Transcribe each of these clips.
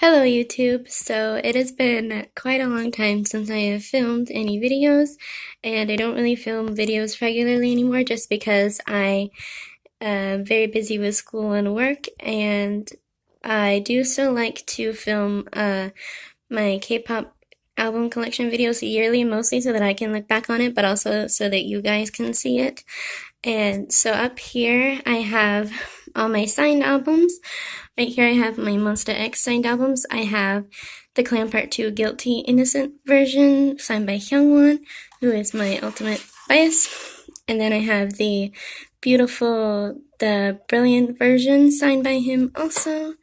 Hello YouTube. So it has been quite a long time since I have filmed any videos, and I don't really film videos regularly anymore just because I am very busy with school and work, and I do still like to film my K-pop album collection videos yearly, mostly so that I can look back on it, but also so that you guys can see it. And so up here I have all my signed albums. Right here I have my Monsta X signed albums. I have the Clan Part 2 Guilty Innocent version signed by Hyungwon, who is my ultimate bias. And then I have the Brilliant version signed by him also.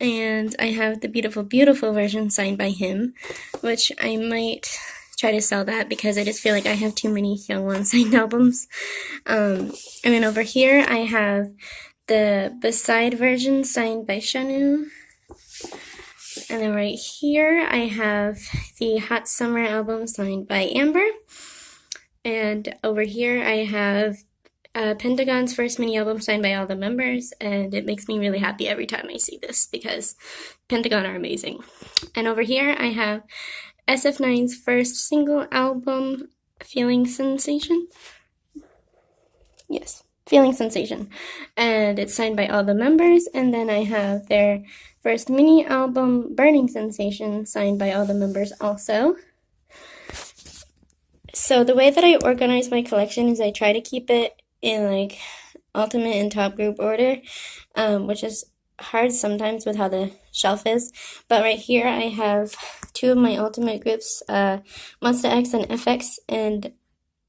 And I have the beautiful version signed by him, which I might try to sell that because I just feel like I have too many Hyungwon signed albums. And then over here I have the Beside version signed by Shanu. And then right here I have the Hot Summer album signed by Amber. And over here I have Pentagon's first mini album signed by all the members, and it makes me really happy every time I see this because Pentagon are amazing. And over here I have SF9's first single album, Feeling Sensation. Yes, Feeling Sensation. And it's signed by all the members. And then I have their first mini album, Burning Sensation, signed by all the members also. So the way that I organize my collection is I try to keep it in like ultimate and top group order, which is hard sometimes with how the shelf is. But right here I have two of my ultimate groups, Monsta X and FX, and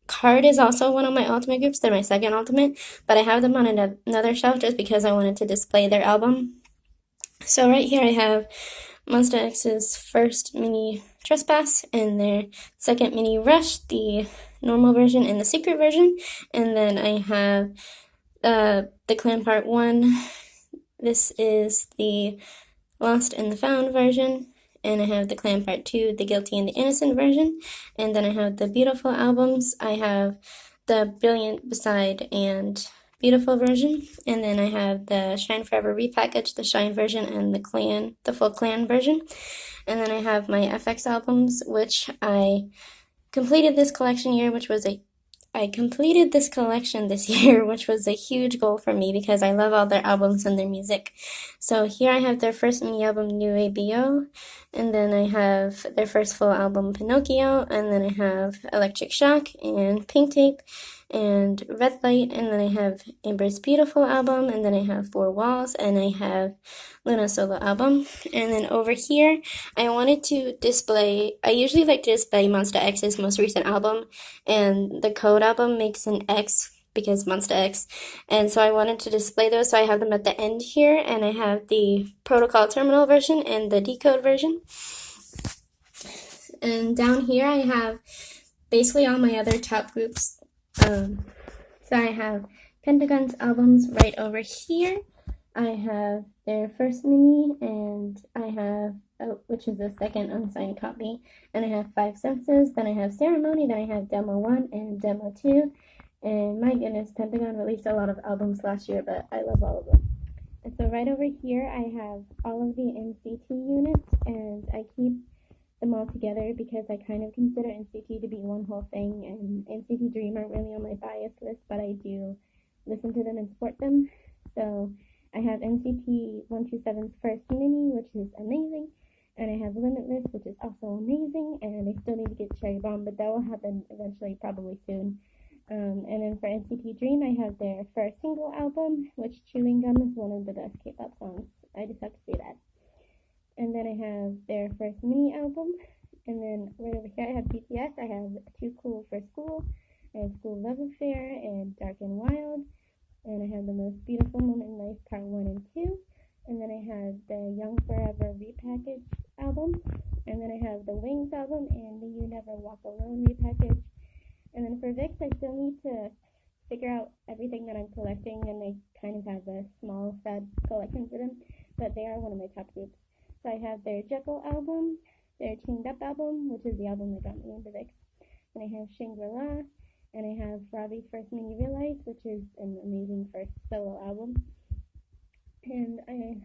Card is also one of my ultimate groups. They're my second ultimate, but I have them on another shelf just because I wanted to display their album. So right here I have Monsta X's first mini Trespass and their second mini Rush, the normal version and the secret version. And then I have the Clan Part 1. This is the Lost and the Found version. And I have the Clan Part 2, the Guilty and the Innocent version. And then I have the Beautiful albums. I have the Brilliant, Beside, and Beautiful version. And then I have the Shine Forever repackaged, the Shine version, and the full Clan version. And then I have my FX albums, which I completed this collection this year, which was a huge goal for me because I love all their albums and their music. So here I have their first mini album, New ABO, and then I have their first full album, Pinocchio, and then I have Electric Shock and Pink Tape and Red Light, and then I have Amber's Beautiful album, and then I have Four Walls, and I have Luna's solo album. And then over here, I usually like to display Monsta X's most recent album, and the Code album makes an X because Monsta X, and so I wanted to display those, so I have them at the end here, and I have the Protocol Terminal version and the Decode version. And down here I have basically all my other top groups. So I have Pentagon's albums right over here. I have their first mini, and I have, which is the second unsigned copy, and I have Five Senses, then I have Ceremony, then I have Demo 1 and Demo 2, and my goodness, Pentagon released a lot of albums last year, but I love all of them. And so right over here, I have all of the NCT units, and I keep them all together because I kind of consider NCT to be one whole thing, and NCT Dream aren't really on my bias list, but I do listen to them and support them. So I have NCT 127's first mini, which is amazing, and I have Limitless, which is also amazing, and I still need to get Cherry Bomb, but that will happen eventually, probably soon. And then for NCT Dream, I have their first single album, which Chewing Gum is one of the best K-pop songs. I just have to say that. And then I have their first mini album, and then right over here I have BTS. I have Too Cool for School, I have School Love Affair, and Dark and Wild, and I have the Most Beautiful Moment in Life Part 1 and 2, and then I have the Young Forever repackaged album, and then I have the Wings album and the You Never Walk Alone repackaged. And then for VIX, I still need to figure out everything that I'm collecting, and I kind of have a small sad collection for them, but they are one of my top groups. So I have their Jekyll album, their Chained Up album, which is the album that got me into VIX, and I have Shangri-La, and I have Robbie's first mini Realize, which is an amazing first solo album, and I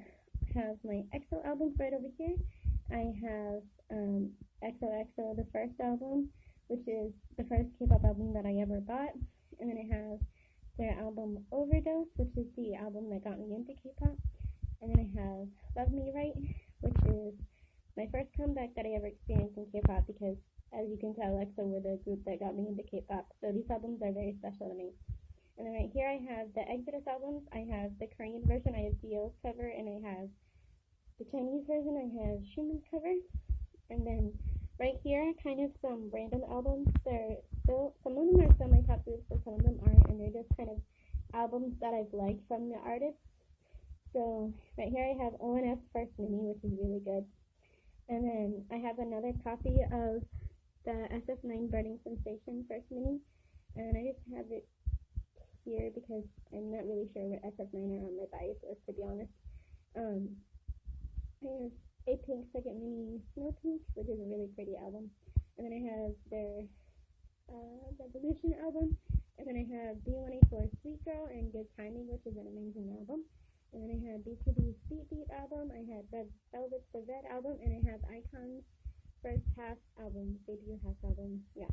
have my EXO albums right over here. I have EXO, the first album, which is the first K-pop album that I ever bought. And then I have their album Overdose, which is the album that got me into K-pop. And then I have Love Me Right, which is my first comeback that I ever experienced in K-pop, because as you can tell, EXO were the group that got me into K-pop. So these albums are very special to me. And then right here I have the Exodus albums. I have the Korean version, I have Dio's cover, and I have the Chinese version, I have Shumen's cover. And then right here, kind of some random albums. They're still, some of them are still my top groups, but some of them aren't, and they're just kind of albums that I've liked from the artists. So right here I have ONF's first mini, which is really good. And then I have another copy of the SF9 Burning Sensation first mini, and I just have it here because I'm not really sure what SF9 are on my bias list, to be honest. I have A-Pink second mini, Snow Pink, which is a really pretty album. And then I have their Revolution album. And then I have B1A4's Sweet Girl and Good Timing, which is an amazing album. And then I have B2B's Sweet Beat album. I had Red Velvet's The Red album. And I have Icon's first half album, debut half album. Yeah.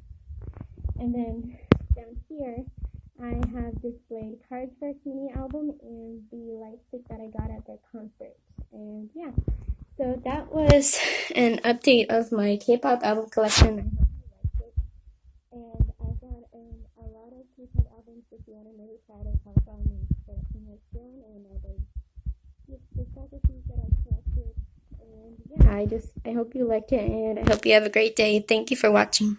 And then down here, I have displayed Card's first mini album and the light stick that I got at their concert. And yeah, so that was an update of my K-pop album collection. I hope you liked it. And I've got a lot of K-pop albums if you want to know which titles, how far my collection has grown, and all the discographies that I've collected. And yeah, I hope you liked it, and I hope you have a great day. Thank you for watching.